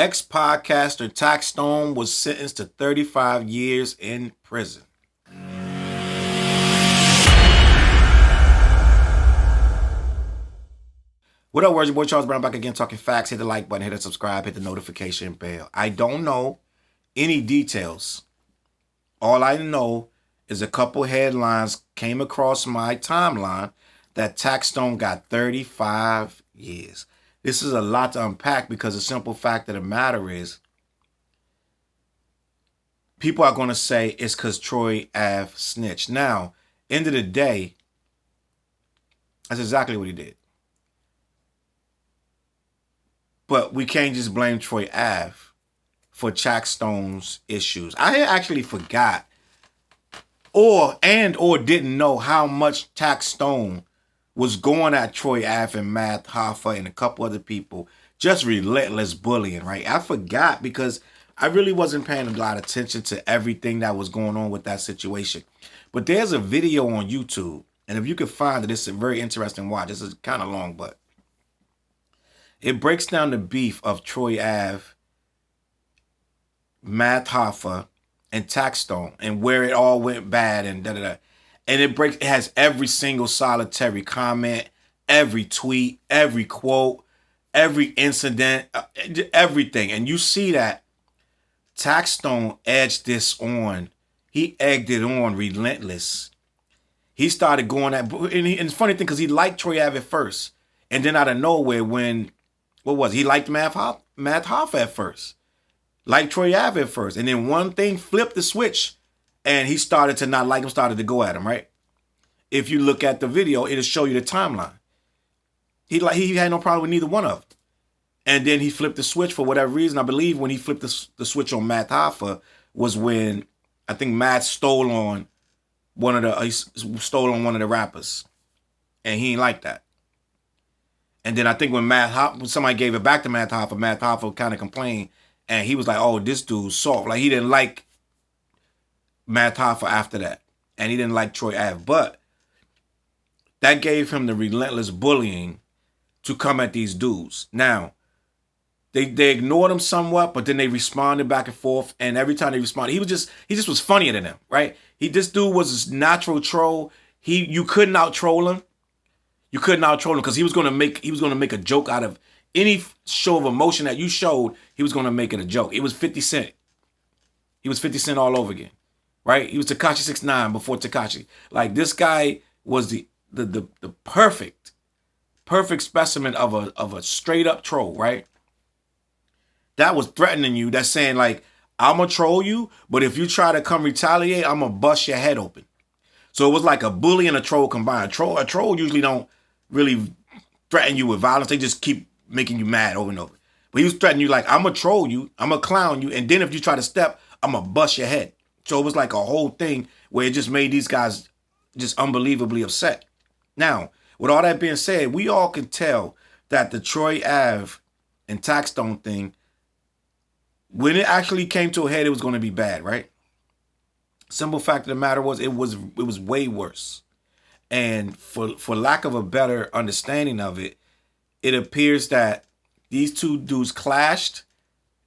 Ex-podcaster Taxstone was sentenced to 35 years in prison. What up, words? Your boy Challz Brown back again talking facts. Hit the like button, hit the subscribe, hit the notification bell. I don't know any details. All I know is a couple headlines came across my timeline that Taxstone got 35 years. This is a lot to unpack because the simple fact of the matter is people are going to say it's because Troy Ave snitched. Now, end of the day, that's exactly what he did. But we can't just blame Troy Ave for Taxstone's issues. I actually forgot or didn't know how much Taxstone was going at Troy Ave and Matt Hoffa and a couple other people. Just relentless bullying, right? I forgot because I really wasn't paying a lot of attention to everything that was going on with that situation. But there's a video on YouTube, and if you can find it, it's a very interesting watch. This is kind of long, but it breaks down the beef of Troy Ave, Matt Hoffa, and Taxstone, and where it all went bad and da-da-da. And it has every single solitary comment, every tweet, every quote, every incident, everything. And you see that Taxstone edged this on. He egged it on relentless. He started going at, and it's funny thing because he liked Troy Ave at first. And then out of nowhere when, he liked Matt Hoffa at first. Liked Troy Ave at first. And then one thing flipped the switch. And he started to not like him, started to go at him, right? If you look at the video, it'll show you the timeline. He had no problem with neither one of them. And then he flipped the switch for whatever reason. I believe when he flipped the switch on Matt Hoffa was when I think Matt stole on one of the rappers. And he ain't like that. And then I think when somebody gave it back to Matt Hoffa kind of complained. And he was like, oh, this dude's soft. Like, he didn't like Matt Hoffa after that. And he didn't like Troy Ave. But that gave him the relentless bullying to come at these dudes. Now, they ignored him somewhat, but then they responded back and forth. And every time they responded, he just was funnier than them, right? This dude was a natural troll. You couldn't out troll him. You couldn't out troll him because he was gonna make a joke out of any show of emotion that you showed. He was gonna make it a joke. It was 50 Cent. He was 50 Cent all over again, right? He was Tekashi 6ix9ine before Tekashi. Like, this guy was the perfect specimen of a straight up troll, right? That was threatening you. That's saying like, I'm gonna troll you, but if you try to come retaliate, I'm gonna bust your head open. So it was like a bully and a troll combined. A troll usually don't really threaten you with violence. They just keep making you mad over and over. But he was threatening you like, I'm gonna troll you, I'm gonna clown you, and then if you try to step, I'm gonna bust your head. So it was like a whole thing where it just made these guys just unbelievably upset. Now, with all that being said, we all can tell that the Troy Ave and Taxstone thing, when it actually came to a head, it was going to be bad, right? Simple fact of the matter was, it was way worse. And for lack of a better understanding of it, it appears that these two dudes clashed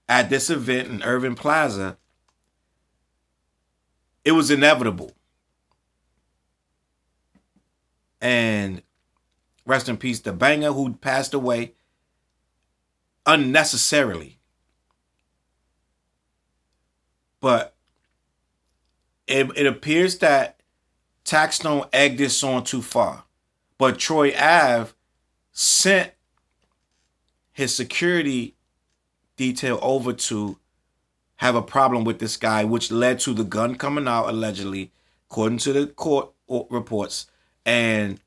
at this event in Irving Plaza. It was inevitable. And rest in peace, the banger who passed away unnecessarily. But it appears that Taxstone egged this on too far. But Troy Ave sent his security detail over to have a problem with this guy, which led to the gun coming out, allegedly, according to the court reports, and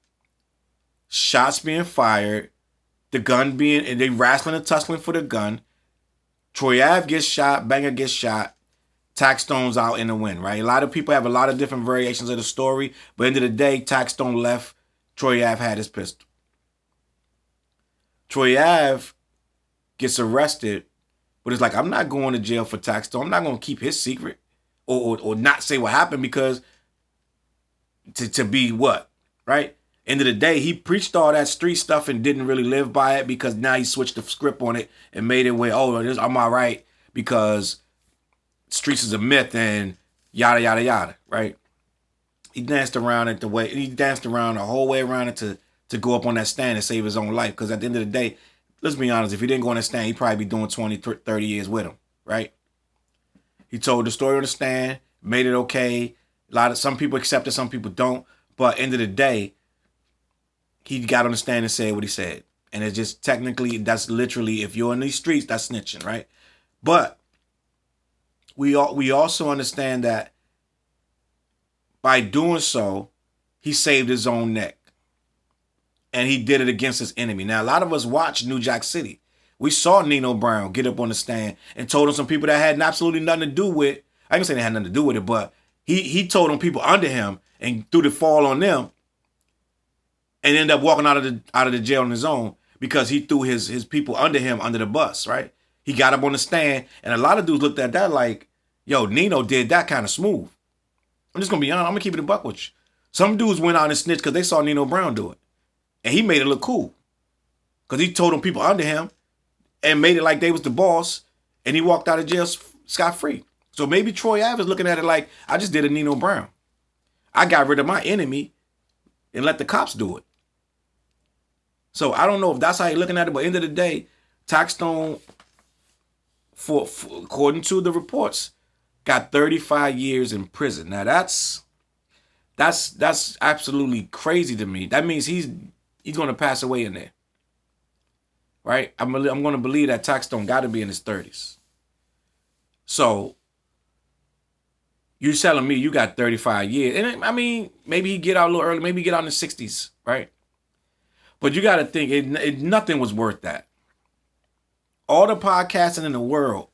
shots being fired, the gun and they wrestling and tussling for the gun. Troy Ave gets shot, banger gets shot. Taxstone's out in the win, right? A lot of people have a lot of different variations of the story, but at the end of the day, Taxstone left. Troy Ave had his pistol. Troy Ave gets arrested, but it's like, I'm not going to jail for Taxstone. I'm not going to keep his secret or not say what happened because to be what, right? End of the day, he preached all that street stuff and didn't really live by it, because now he switched the script on it and made it where, oh, I'm all right because streets is a myth and yada, yada, yada, right? He danced around it the whole way around it to go up on that stand and save his own life. Because at the end of the day, let's be honest, if he didn't go on that stand, he'd probably be doing 20, 30 years with him, right? He told the story on the stand, made it okay. Some people accept it, some people don't. But end of the day, he got on the stand and said what he said. And it's just technically, that's literally, if you're in these streets, that's snitching, right? But we also understand that by doing so, he saved his own neck. And he did it against his enemy. Now, a lot of us watched New Jack City. We saw Nino Brown get up on the stand and told him some people that had absolutely nothing to do with, I ain't gonna say they had nothing to do with it, but he told them people under him and threw the fall on them, and ended up walking out of the jail on his own because he threw his people under him under the bus, right? He got up on the stand, and a lot of dudes looked at that like, yo, Nino did that kind of smooth. I'm just gonna be honest, I'm gonna keep it a buck with you. Some dudes went out and snitched because they saw Nino Brown do it. And he made it look cool. Because he told them people under him and made it like they was the boss, and he walked out of jail scot-free. So maybe Troy Ave is looking at it like, I just did a Nino Brown. I got rid of my enemy and let the cops do it. So I don't know if that's how you're looking at it, but at the end of the day, Taxstone, for according to the reports, got 35 years in prison. Now that's absolutely crazy to me. That means he's going to pass away in there, right? I'm going to believe that Taxstone got to be in his 30s. So you're telling me you got 35 years, and I mean, maybe he get out a little early, maybe he get out in the 60s, right? But you got to think, nothing was worth that. All the podcasting in the world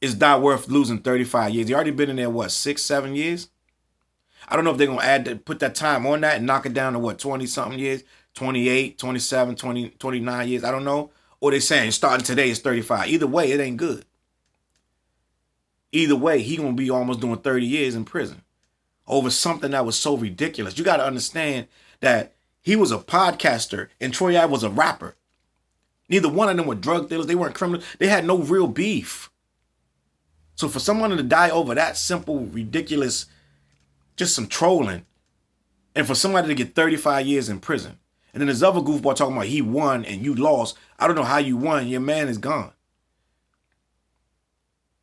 is not worth losing 35 years. He already been in there, what, 6, 7 years? I don't know if they're going to put that time on that and knock it down to, what, 20-something years, 28, 27, 20, 29 years, I don't know. Or they're saying starting today is 35. Either way, it ain't good. Either way, he going to be almost doing 30 years in prison over something that was so ridiculous. You got to understand that he was a podcaster and Troy Ave was a rapper. Neither one of them were drug dealers. They weren't criminals. They had no real beef. So for someone to die over that simple, ridiculous, just some trolling, and for somebody to get 35 years in prison, and then this other goofball talking about he won and you lost. I don't know how you won. Your man is gone.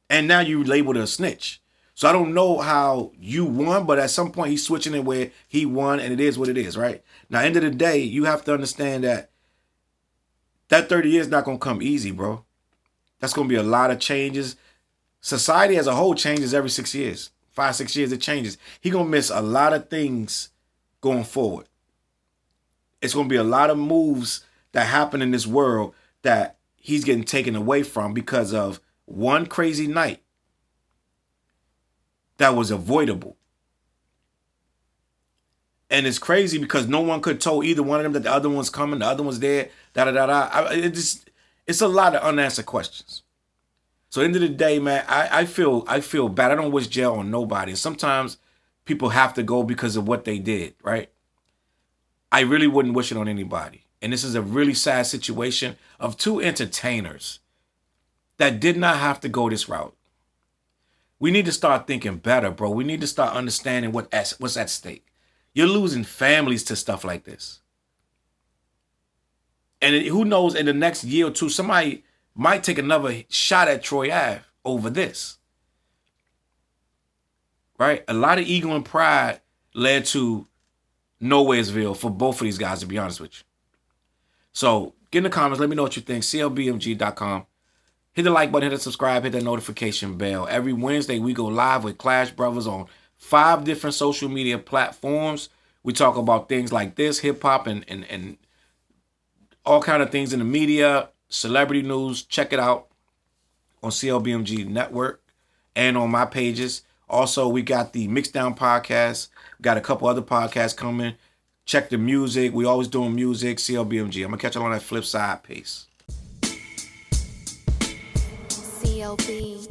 And now you labeled a snitch. So I don't know how you won, but at some point he's switching it where he won, and it is what it is, right? Now, end of the day, you have to understand that 30 years not going to come easy, bro. That's going to be a lot of changes. Society as a whole changes every 6 years. 5, 6 years, it changes. He's going to miss a lot of things going forward. It's going to be a lot of moves that happen in this world that he's getting taken away from because of one crazy night that was avoidable. And it's crazy because no one could tell either one of them that the other one's coming, the other one's there, It's a lot of unanswered questions. So at the end of the day, man, I feel bad. I don't wish jail on nobody. And sometimes people have to go because of what they did, right? I really wouldn't wish it on anybody. And this is a really sad situation of two entertainers that did not have to go this route. We need to start thinking better, bro. We need to start understanding what's at stake. You're losing families to stuff like this. And who knows, in the next year or two, somebody might take another shot at Troy Ave over this. Right? A lot of ego and pride led to Nowheresville for both of these guys, to be honest with you. So get in the comments. Let me know what you think. CLBMG.com. Hit the like button, hit the subscribe, hit the notification bell. Every Wednesday, we go live with Clash Brothers on 5 different social media platforms. We talk about things like this, hip-hop, and all kind of things in the media, celebrity news. Check it out on CLBMG Network and on my pages. Also, we got the Mixdown podcast. We got a couple other podcasts coming. Check the music. We always doing music. CLBMG. I'm going to catch you on that flip side. Peace. CLB.